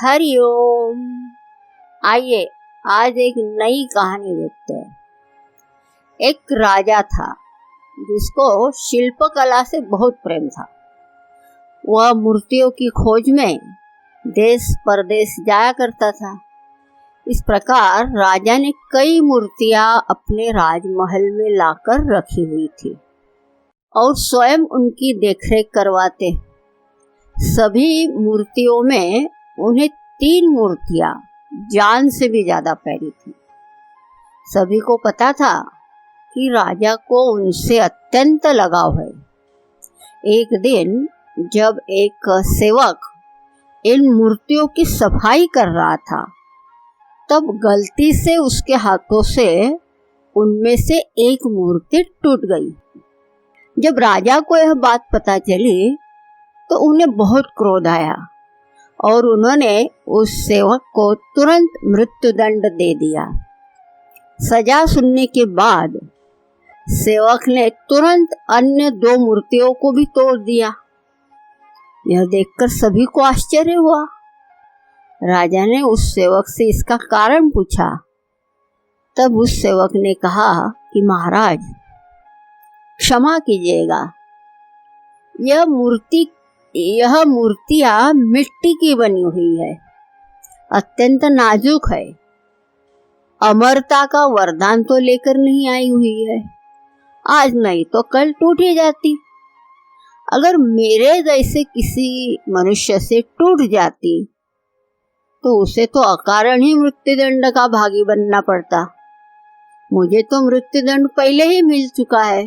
हरिओम। आइए आज एक नई कहानी देखते हैं। एक राजा था जिसको शिल्पकला से बहुत प्रेम था। वह मूर्तियों की खोज में देश परदेश जाया करता था। इस प्रकार राजा ने कई मूर्तियां अपने राजमहल में लाकर रखी हुई थी और स्वयं उनकी देखरेख करवाते। सभी मूर्तियों में उन्हें 3 मूर्तियां जान से भी ज्यादा प्यारी थी। सभी को पता था कि राजा को उनसे अत्यंत लगाव है। एक दिन जब एक सेवक इन मूर्तियों की सफाई कर रहा था, तब गलती से उसके हाथों से उनमें से एक मूर्ति टूट गई। जब राजा को यह बात पता चली तो उन्हें बहुत क्रोध आया और उन्होंने उस सेवक को तुरंत मृत्युदंड दे दिया। सजा सुनने के बाद सेवक ने तुरंत अन्य 2 मूर्तियों को भी तोड़ दिया। यह देखकर सभी को आश्चर्य हुआ। राजा ने उस सेवक से इसका कारण पूछा। तब उस सेवक ने कहा कि महाराज, क्षमा कीजिएगा, यह मूर्तियां मिट्टी की बनी हुई है, अत्यंत नाजुक है, अमरता का वरदान तो लेकर नहीं आई हुई है। आज नहीं तो कल टूट ही जाती। अगर मेरे जैसे किसी मनुष्य से टूट जाती तो उसे तो अकारण ही मृत्युदंड का भागी बनना पड़ता। मुझे तो मृत्युदंड पहले ही मिल चुका है,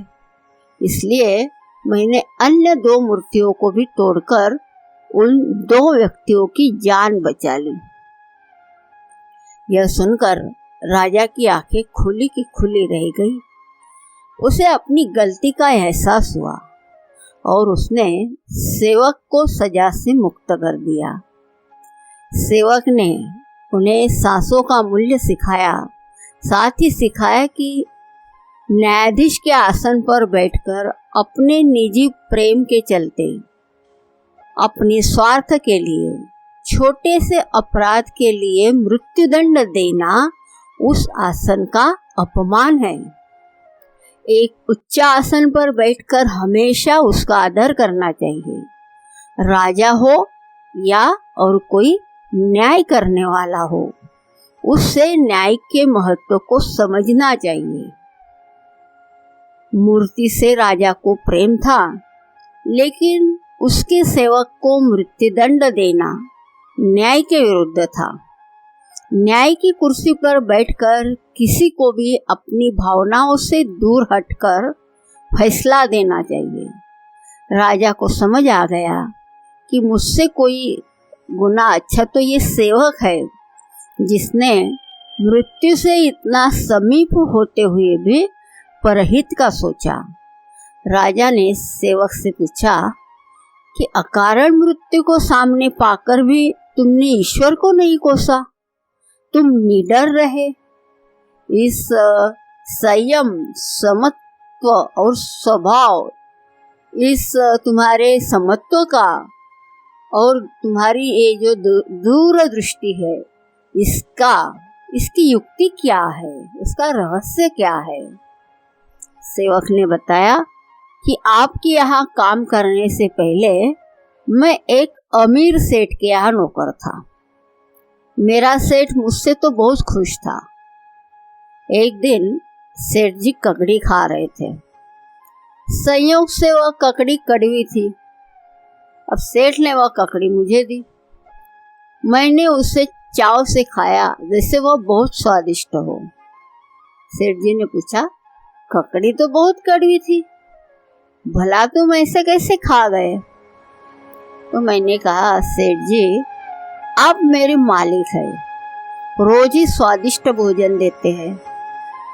इसलिए मैंने अन्य 2 मूर्तियों को भी तोड़कर उन 2 व्यक्तियों की जान बचा ली। यह सुनकर राजा की आंखें खुली की खुली रह गई। उसे अपनी गलती का एहसास हुआ और उसने सेवक को सजा से मुक्त कर दिया। सेवक ने उन्हें सांसों का मूल्य सिखाया, साथ ही सिखाया कि न्यायाधीश के आसन पर बैठकर अपने निजी प्रेम के चलते अपने स्वार्थ के लिए छोटे से अपराध के लिए मृत्युदंड देना उस आसन का अपमान है। एक उच्च आसन पर बैठकर हमेशा उसका आदर करना चाहिए, राजा हो या और कोई न्याय करने वाला हो, उससे न्याय के महत्व को समझना चाहिए। मूर्ति से राजा को प्रेम था, लेकिन उसके सेवक को मृत्युदंड देना न्याय के विरुद्ध था। न्याय की कुर्सी पर बैठकर किसी को भी अपनी भावनाओं से दूर हटकर फैसला देना चाहिए। राजा को समझ आ गया कि मुझसे कोई गुना अच्छा तो ये सेवक है जिसने मृत्यु से इतना समीप होते हुए भी परहित का सोचा। राजा ने सेवक से पूछा कि अकारण मृत्यु को सामने पाकर भी तुमने ईश्वर को नहीं कोसा, तुम निडर रहे। इस संयम, समत्व और स्वभाव, इस तुम्हारे समत्व का और तुम्हारी ये जो दूरदृष्टि है, इसकी युक्ति क्या है, इसका रहस्य क्या है? सेवक ने बताया कि आपके यहाँ काम करने से पहले मैं एक अमीर सेठ के यहाँ नौकर था। मेरा सेठ मुझसे तो बहुत खुश था। एक दिन सेठ जी ककड़ी खा रहे थे। संयोग से वह ककड़ी कड़वी थी। अब सेठ ने वह ककड़ी मुझे दी। मैंने उसे चाव से खाया जैसे वह बहुत स्वादिष्ट हो। सेठ जी ने पूछा, ककड़ी तो बहुत कड़वी थी, भला तुम ऐसे कैसे खा गए? तो मैंने कहा, सेठ जी, आप मेरे मालिक हैं, रोज ही स्वादिष्ट भोजन देते हैं।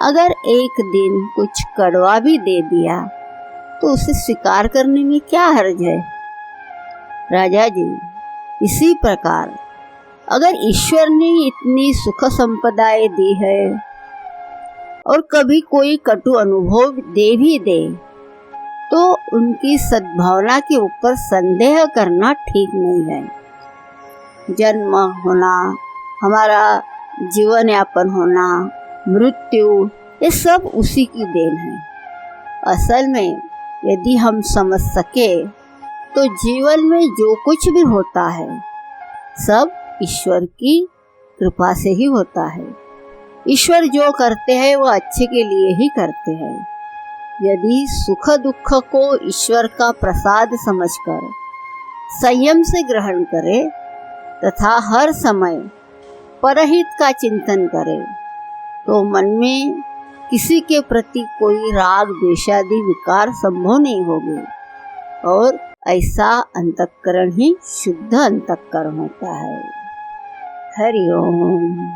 अगर एक दिन कुछ कड़वा भी दे दिया तो उसे स्वीकार करने में क्या हर्ज है? राजा जी, इसी प्रकार अगर ईश्वर ने इतनी सुख संपदाएं दी है और कभी कोई कटु अनुभव दे भी दे तो उनकी सद्भावना के ऊपर संदेह करना ठीक नहीं है। जन्म होना, हमारा जीवन यापन होना, मृत्यु, ये सब उसी की देन है। असल में यदि हम समझ सके तो जीवन में जो कुछ भी होता है सब ईश्वर की कृपा से ही होता है। ईश्वर जो करते हैं वो अच्छे के लिए ही करते हैं। यदि सुख दुख को ईश्वर का प्रसाद समझकर संयम से ग्रहण करे तथा हर समय परहित का चिंतन करे तो मन में किसी के प्रति कोई राग द्वेषादि विकार संभव नहीं होंगे और ऐसा अंतःकरण ही शुद्ध अंतःकरण होता है। हरि ओम।